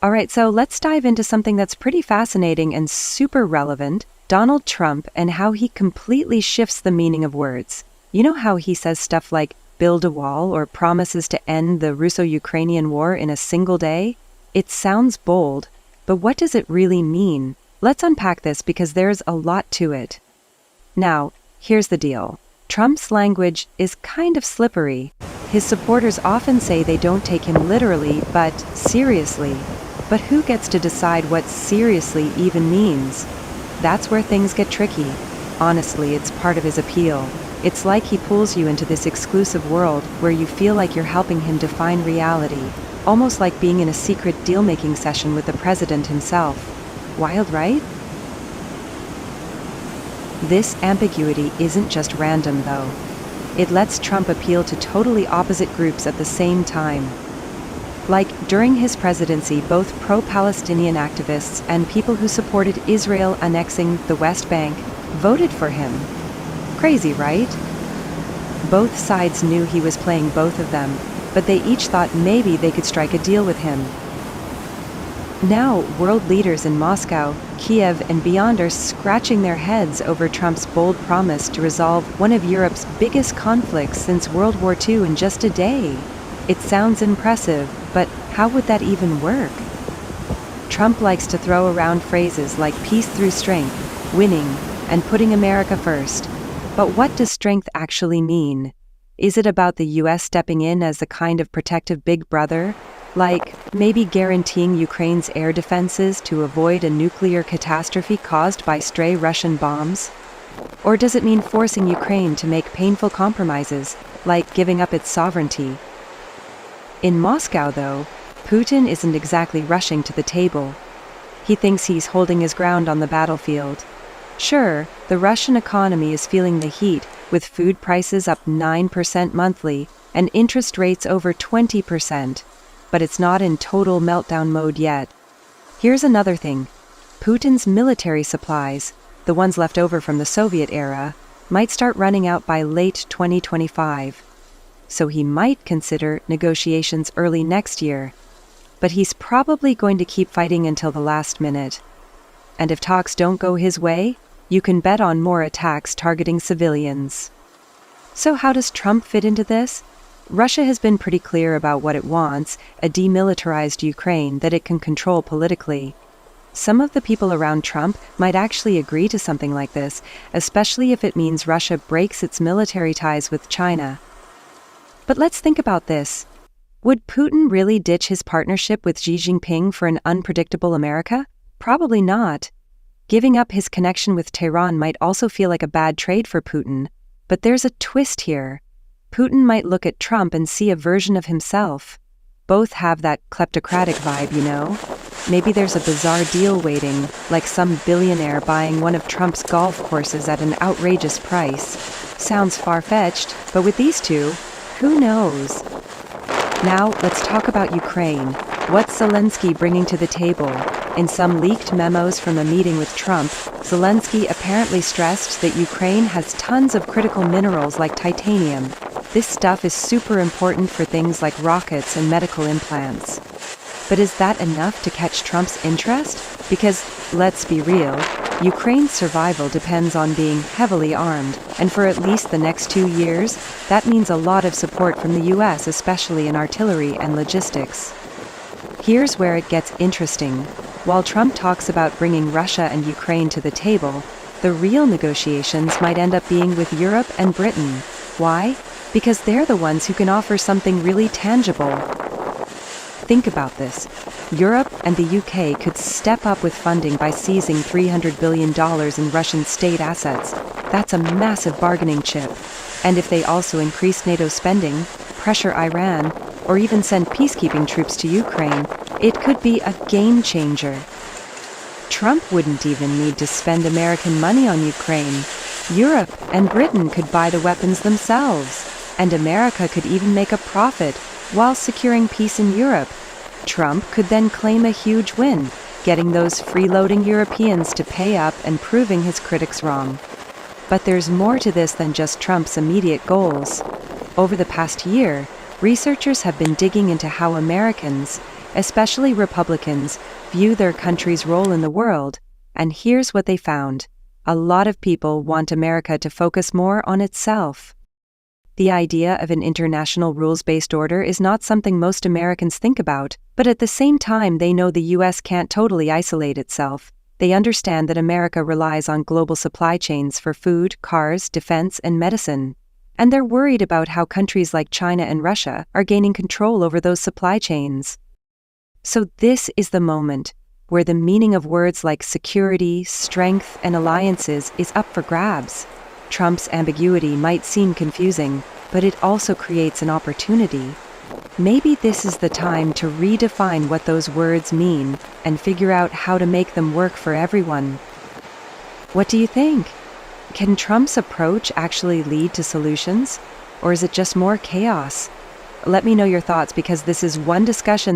Alright, so let's dive into something that's pretty fascinating and super relevant, Donald Trump and how he completely shifts the meaning of words. You know how he says stuff like build a wall or promises to end the Russo-Ukrainian war in a single day? It sounds bold, but what does it really mean? Let's unpack this because there's a lot to it. Now, here's the deal. Trump's language is kind of slippery. His supporters often say they don't take him literally, but seriously. But who gets to decide what seriously even means? That's where things get tricky. Honestly, it's part of his appeal. It's like he pulls you into this exclusive world where you feel like you're helping him define reality, almost like being in a secret deal-making session with the president himself. Wild, right? This ambiguity isn't just random, though. It lets Trump appeal to totally opposite groups at the same time. Like, during his presidency, both pro-Palestinian activists and people who supported Israel annexing the West Bank voted for him. Crazy, right? Both sides knew he was playing both of them, but they each thought maybe they could strike a deal with him. Now, world leaders in Moscow, Kiev, and beyond are scratching their heads over Trump's bold promise to resolve one of Europe's biggest conflicts since World War II in just a day. It sounds impressive, but how would that even work? Trump likes to throw around phrases like peace through strength, winning, and putting America first. But what does strength actually mean? Is it about the US stepping in as a kind of protective big brother? Like, maybe guaranteeing Ukraine's air defenses to avoid a nuclear catastrophe caused by stray Russian bombs? Or does it mean forcing Ukraine to make painful compromises, like giving up its sovereignty? In Moscow, though, Putin isn't exactly rushing to the table. He thinks he's holding his ground on the battlefield. Sure, the Russian economy is feeling the heat, with food prices up 9% monthly and interest rates over 20%. But it's not in total meltdown mode yet. Here's another thing. Putin's military supplies, the ones left over from the Soviet era, might start running out by late 2025. So he might consider negotiations early next year. But he's probably going to keep fighting until the last minute. And if talks don't go his way, you can bet on more attacks targeting civilians. So how does Trump fit into this? Russia has been pretty clear about what it wants, a demilitarized Ukraine that it can control politically. Some of the people around Trump might actually agree to something like this, especially if it means Russia breaks its military ties with China. But let's think about this. Would Putin really ditch his partnership with Xi Jinping for an unpredictable America? Probably not. Giving up his connection with Tehran might also feel like a bad trade for Putin. But there's a twist here. Putin might look at Trump and see a version of himself. Both have that kleptocratic vibe, you know? Maybe there's a bizarre deal waiting, like some billionaire buying one of Trump's golf courses at an outrageous price. Sounds far-fetched, but with these two, who knows? Now, let's talk about Ukraine. What's Zelensky bringing to the table? In some leaked memos from a meeting with Trump, Zelensky apparently stressed that Ukraine has tons of critical minerals like titanium. This stuff is super important for things like rockets and medical implants. But is that enough to catch Trump's interest? Because, let's be real, Ukraine's survival depends on being heavily armed, and for at least the next 2 years, that means a lot of support from the US, especially in artillery and logistics. Here's where it gets interesting. While Trump talks about bringing Russia and Ukraine to the table, the real negotiations might end up being with Europe and Britain. Why? Because they're the ones who can offer something really tangible. Think about this. Europe and the UK could step up with funding by seizing $300 billion in Russian state assets. That's a massive bargaining chip. And if they also increase NATO spending, pressure Iran, or even send peacekeeping troops to Ukraine, it could be a game changer. Trump wouldn't even need to spend American money on Ukraine. Europe and Britain could buy the weapons themselves. And America could even make a profit while securing peace in Europe. Trump could then claim a huge win, getting those freeloading Europeans to pay up and proving his critics wrong. But there's more to this than just Trump's immediate goals. Over the past year, researchers have been digging into how Americans, especially Republicans, view their country's role in the world, and here's what they found. A lot of people want America to focus more on itself. The idea of an international rules-based order is not something most Americans think about, but at the same time they know the U.S. can't totally isolate itself. They understand that America relies on global supply chains for food, cars, defense, and medicine. And they're worried about how countries like China and Russia are gaining control over those supply chains. So this is the moment where the meaning of words like security, strength, and alliances is up for grabs. Trump's ambiguity might seem confusing, but it also creates an opportunity. Maybe this is the time to redefine what those words mean and figure out how to make them work for everyone. What do you think? Can Trump's approach actually lead to solutions? Or is it just more chaos? Let me know your thoughts, because this is one discussion